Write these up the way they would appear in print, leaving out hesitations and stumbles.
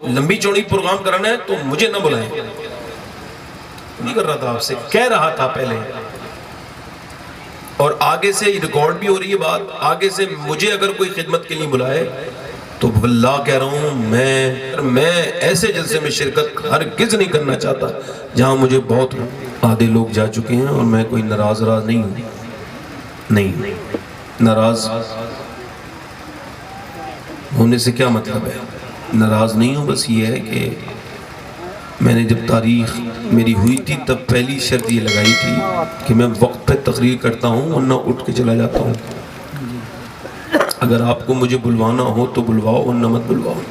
لمبی چوڑی پروگرام کرانا ہے تو مجھے نہ بلائیں. نہیں کر رہا تھا آپ سے، کہہ رہا تھا پہلے، اور آگے سے ریکارڈ بھی ہو رہی ہے بات. آگے سے مجھے اگر کوئی خدمت کے لیے بلائے تو واللہ کہہ رہا ہوں میں ایسے جلسے میں شرکت ہرگز نہیں کرنا چاہتا جہاں مجھے بہت آدھے لوگ جا چکے ہیں. اور میں کوئی ناراض نہیں ہوں، نہیں ناراض ہونے سے کیا مطلب ہے، ناراض نہیں ہوں. بس یہ ہے کہ میں نے جب تاریخ میری ہوئی تھی تب پہلی شرط یہ لگائی تھی کہ میں وقت پہ تقریر کرتا ہوں ورنہ اٹھ کے چلا جاتا ہوں. اگر آپ کو مجھے بلوانا ہو تو بلواؤ ورنہ مت بلواؤ.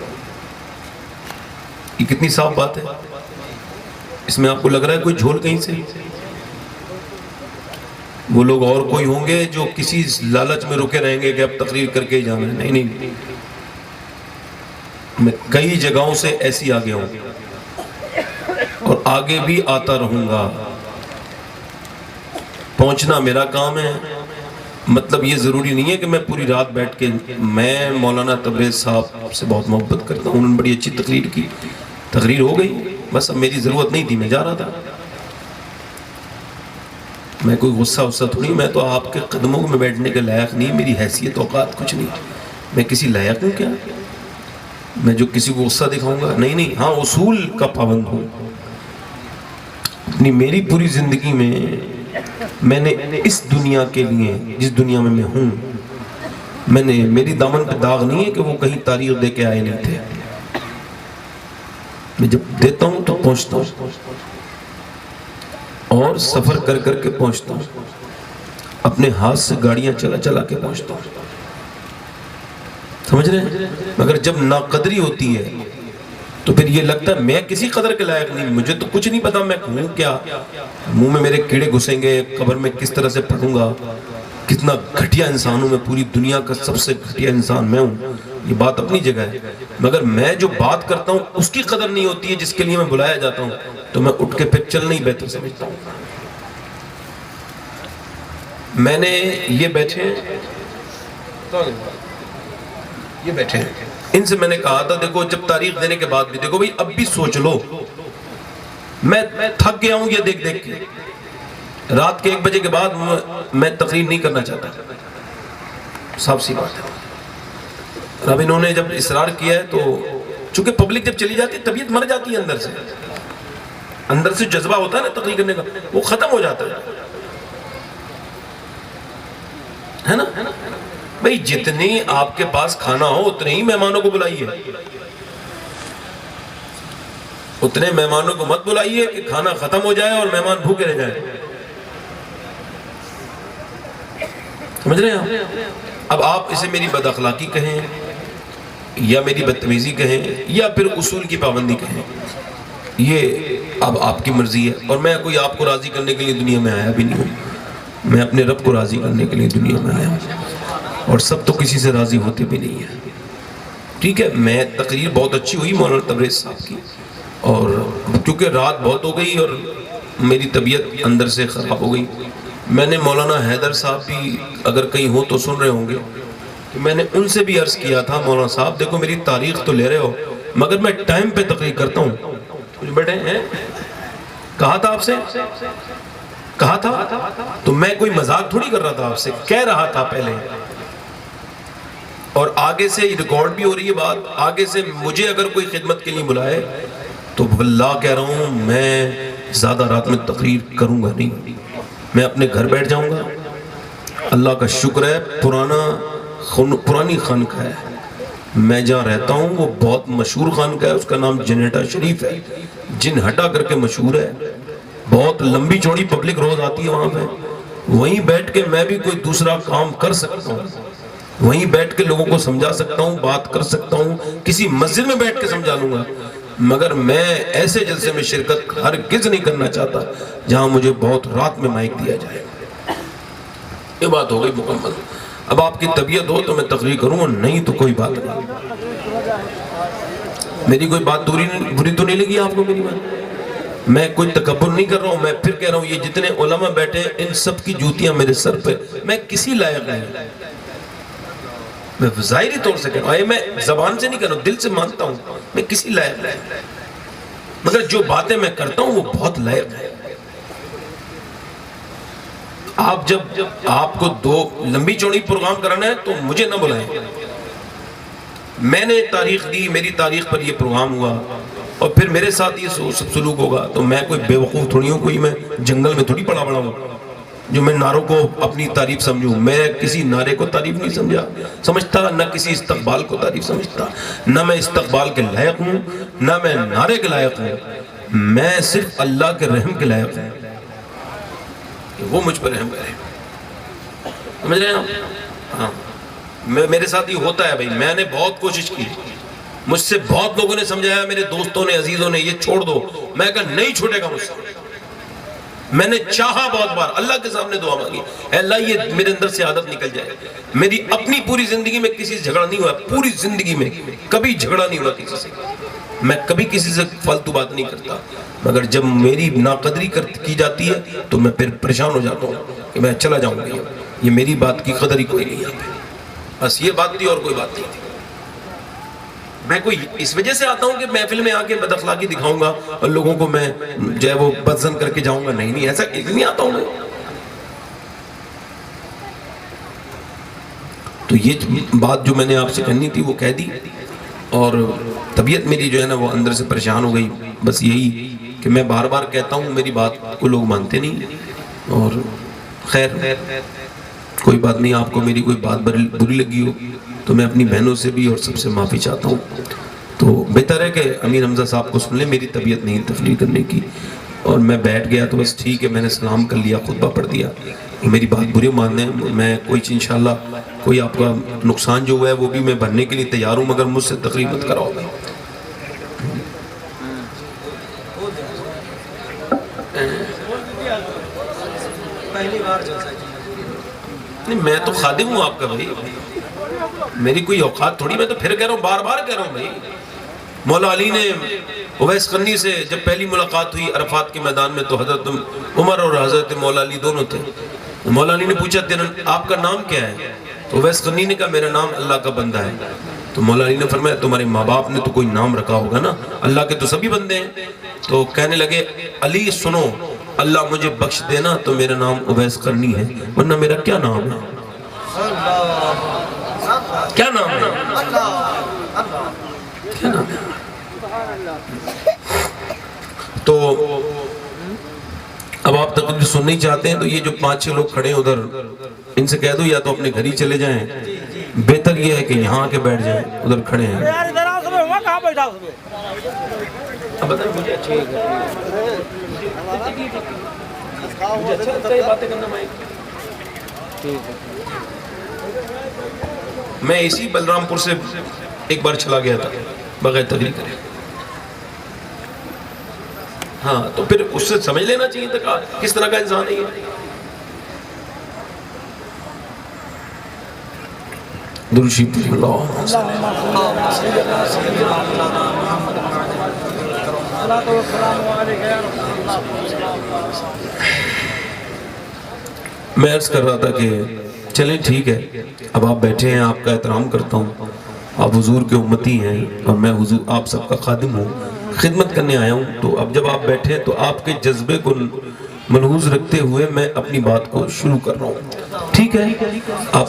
یہ کتنی صاف بات ہے. اس میں آپ کو لگ رہا ہے کوئی جھول کہیں سے؟ وہ لوگ اور کوئی ہوں گے جو کسی لالچ میں رکے رہیں گے کہ اب تقریر کر کے ہی جانا ہے. نہیں، میں کئی جگہوں سے ایسی آگے ہوں اور آگے بھی آتا رہوں گا. پہنچنا میرا کام ہے. مطلب یہ ضروری نہیں ہے کہ میں پوری رات بیٹھ کے، میں مولانا تبریز صاحب سے بہت محبت کرتا ہوں، انہوں نے بڑی اچھی تقریر کی، تقریر ہو گئی، بس اب میری ضرورت نہیں تھی، میں جا رہا تھا. میں کوئی غصہ تھوڑی، میں تو آپ کے قدموں میں بیٹھنے کے لائق نہیں، میری حیثیت اوقات کچھ نہیں. میں کسی لائق ہوں کیا میں جو کسی کو غصہ دکھاؤں گا؟ نہیں. ہاں اصول کا پابند ہوں. اپنی میری پوری زندگی میں نے اس دنیا کے لیے، جس دنیا میں ہوں، میری دامن پہ داغ نہیں ہے کہ وہ کہیں تاریخ دے کے آئے نہیں تھے. میں جب دیتا ہوں تو پہنچتا ہوں اور سفر کر کر کے پہنچتا ہوں. اپنے ہاتھ سے گاڑیاں چلا کے پہنچتا ہوں. سمجھ رہے ہیں؟ مگر جب ناقدری ہوتی ہے تو پھر یہ لگتا ہے میں کسی قدر کے لائق نہیں، مجھے تو کچھ نہیں پتا میں ہوں کیا. منہ میں میرے کیڑے گھسیں گے، قبر میں کس طرح سے پڑھوں گا، کتنا گھٹیا انسان ہوں میں، پوری دنیا کا سب سے گھٹیا انسان میں ہوں. یہ بات اپنی جگہ ہے، مگر میں جو بات کرتا ہوں اس کی قدر نہیں ہوتی ہے جس کے لیے میں بلایا جاتا ہوں، تو میں اٹھ کے پھر چلنا ہی بہتر سمجھتا ہوں. میں نے یہ بیٹھے ہیں، ان سے میں نے کہا تھا دیکھو جب تاریخ دینے کے بعد بھی دیکھو بھئی اب بھی سوچ لو. میں تھک گیا ہوں یہ دیکھ کے. رات کے 1 بجے کے بعد میں تقریر نہیں کرنا چاہتا، صاف سی بات ہے. اب انہوں نے جب اصرار کیا ہے تو چونکہ پبلک جب چلی جاتی ہے طبیعت مر جاتی ہے، اندر سے جذبہ ہوتا ہے نا تقریر کرنے کا، وہ ختم ہو جاتا ہے نا. بھئی جتنی آپ کے پاس کھانا ہو اتنے ہی مہمانوں کو بلائیے. اتنے مہمانوں کو مت بلائیے کہ کھانا ختم ہو جائے اور مہمان بھوکے رہ جائیں. سمجھ رہے ہیں اب آپ اسے میری بد اخلاقی کہیں یا میری بدتمیزی کہیں یا پھر اصول کی پابندی کہیں، یہ اب آپ کی مرضی ہے. اور میں کوئی آپ کو راضی کرنے کے لیے دنیا میں آیا بھی نہیں ہوں، میں اپنے رب کو راضی کرنے کے لیے دنیا میں آیا ہوں، اور سب تو کسی سے راضی ہوتے بھی نہیں ہیں. ٹھیک ہے، میں تقریر بہت اچھی ہوئی مولانا تبریز صاحب کی، اور کیونکہ رات بہت ہو گئی اور میری طبیعت اندر سے خراب ہو گئی. میں نے مولانا حیدر صاحب بھی اگر کہیں ہو تو سن رہے ہوں گے کہ میں نے ان سے بھی عرض کیا تھا مولانا صاحب دیکھو میری تاریخ تو لے رہے ہو مگر میں ٹائم پہ تقریر کرتا ہوں. کچھ بیٹھے ہیں، کہا تھا آپ سے، کہا تھا تو میں کوئی مذاق تھوڑی کر رہا تھا آپ سے، کہہ رہا تھا پہلے، اور آگے سے ریکارڈ بھی ہو رہی ہے بات. آگے سے مجھے اگر کوئی خدمت کے لیے بلائے تو واللہ کہہ رہا ہوں میں زیادہ رات میں تقریر کروں گا نہیں، میں اپنے گھر بیٹھ جاؤں گا. اللہ کا شکر ہے پرانی خانقاہ ہے، میں جہاں رہتا ہوں وہ بہت مشہور خانقاہ ہے، اس کا نام جنیٹا شریف ہے، جن ہٹا کر کے مشہور ہے. بہت لمبی چوڑی پبلک روز آتی ہے وہاں پہ. وہیں بیٹھ کے میں بھی کوئی دوسرا کام کر سکتا ہوں، وہیں بیٹھ کے لوگوں کو سمجھا سکتا ہوں، بات کر سکتا ہوں، کسی مسجد میں بیٹھ کے سمجھا لوں گا. مگر میں ایسے جلسے میں شرکت ہرگز نہیں کرنا چاہتا جہاں مجھے بہت رات میں مائک دیا جائے. یہ بات ہو گئی مکمل. اب آپ کی طبیعت ہو تو میں تقریر کروں گا، نہیں تو کوئی بات نہیں. میری کوئی بات بری تو نہیں لگی آپ کو میری بات؟ میں کوئی تکبر نہیں کر رہا ہوں. میں پھر کہہ رہا ہوں یہ جتنے علماء بیٹھے ان سب کی جوتیاں میرے سر پہ، میں کسی لائق نہیں. میں ظاہری طور سے کہہ رہا ہوں، میں زبان سے نہیں کہہ رہا ہوں، دل سے مانتا ہوں میں کسی لائق نہیں، مگر جو باتیں میں کرتا ہوں وہ بہت لائق ہے۔ آپ جب آپ کو دو لمبی چوڑی پروگرام کرانا ہے تو مجھے نہ بلائیں، میں نے تاریخ دی، میری تاریخ پر یہ پروگرام ہوا اور پھر میرے ساتھ یہ سب سلوک ہوگا تو میں کوئی بے وقوف تھوڑی ہوں، کوئی میں جنگل میں تھوڑی پڑا ہوں جو میں نعروں کو اپنی تعریف سمجھوں۔ میں کسی نعرے کو تعریف نہیں سمجھتا، نہ کسی استقبال کو تعریف سمجھتا، نہ میں استقبال کے لائق ہوں نہ میں نعرے کے لائق ہوں، میں صرف اللہ کے رحم کے لائق ہوں کہ وہ مجھ پر رحم کرے۔ سمجھ رہے ہیں آپ؟ ہاں، میرے ساتھ یہ ہوتا ہے بھائی، میں نے بہت کوشش کی، مجھ سے بہت لوگوں نے سمجھایا، میرے دوستوں نے، عزیزوں نے، یہ چھوڑ دو، میں کہا نہیں چھوٹے گا مجھ سے۔ میں نے چاہا بہت بار، اللہ کے سامنے دعا مانگی، اے اللہ یہ میرے اندر سے عادت نکل جائے۔ میری اپنی پوری زندگی میں کسی سے جھگڑا نہیں ہوا، پوری زندگی میں کبھی جھگڑا نہیں ہوا کسی سے، میں کبھی کسی سے فالتو بات نہیں کرتا، مگر جب میری ناقدری کی جاتی ہے تو میں پھر پریشان ہو جاتا ہوں کہ میں چلا جاؤں گا، یہ میری بات کی قدر ہی کوئی نہیں ہے۔ بس یہ بات تھی اور کوئی بات نہیں تھی۔ میں کوئی اس وجہ سے آتا ہوں کہ محفل میں آ کے بد اخلاقی دکھاؤں گا اور لوگوں کو میں جو ہے وہ بدزن کر کے جاؤں گا، نہیں ایسا نہیں آتا ہوں میں۔ تو یہ بات جو میں نے آپ سے کہنی تھی وہ کہہ دی، اور طبیعت میری جو ہے نا وہ اندر سے پریشان ہو گئی، بس یہی کہ میں بار بار کہتا ہوں میری بات کو لوگ مانتے نہیں، اور خیر کوئی بات نہیں، آپ کو میری کوئی بات بری لگی ہو تو میں اپنی بہنوں سے بھی اور سب سے معافی چاہتا ہوں۔ تو بہتر ہے کہ امیر حمزہ صاحب کو سن لیں، میری طبیعت نہیں تفریح کرنے کی، اور میں بیٹھ گیا تو بس ٹھیک ہے، میں نے سلام کر لیا، خطبہ پڑھ دیا، میری بات بری مان لیں، میں کوئی انشاءاللہ کوئی آپ کا نقصان جو ہوا ہے وہ بھی میں بھرنے کے لیے تیار ہوں، مگر مجھ سے تقریر مت کراؤ گے۔ نہیں میں تو خادم ہوں آپ کا بھائی، میری کوئی اوقات تھوڑی، میں تو پھر کہہ رہا ہوں، بار بار کہہ رہا ہوں بھائی۔ مولا علی نے اویس قرنی سے جب پہلی ملاقات ہوئی عرفات کے میدان میں تو حضرت عمر اور حضرت مولا علی دونوں تھے، مولا علی نے پوچھا آپ کا نام کیا ہے؟ تو اویس قرنی نے کہا میرا نام اللہ کا بندہ ہے۔ تو مولا علی نے فرمایا تمہارے ماں باپ نے تو کوئی نام رکھا ہوگا نا، اللہ کے تو سبھی بندے ہیں۔ تو کہنے لگے علی سنو، اللہ مجھے بخش دینا تو میرا نام اویس قرنی ہے، ورنہ میرا کیا نام ہے؟ کیا نام ہے؟ کیا نام ہے؟ تو اب آپ تقریر سننا ہی چاہتے ہیں تو یہ جو 5-6 لوگ کھڑے ہیں ادھر، ان سے کہہ دو یا تو اپنے گھر ہی چلے جائیں، بہتر یہ ہے کہ یہاں آ کے بیٹھ جائیں، ادھر کھڑے ہیں۔ اب بتائیں مجھے اچھی ہے باتیں کرنا، میں اسی بلرام پور سے ایک بار چلا گیا تھا بغیر تقریر کرے، ہاں تو پھر اس سے سمجھ لینا چاہیے تھا کس طرح کا انسان ہے یہ۔ درود شریف پڑھیں، اللہم صلی میں عرض کر رہا تھا کہ چلیں ٹھیک ہے، اب آپ بیٹھے ہیں، آپ کا احترام کرتا ہوں، آپ حضور کے امتی ہیں اور میں حضور آپ سب کا خادم ہوں، خدمت کرنے آیا ہوں، تو اب جب آپ بیٹھے تو آپ کے جذبے کو ملحوظ رکھتے ہوئے میں اپنی بات کو شروع کر رہا ہوں، ٹھیک ہے؟ آپ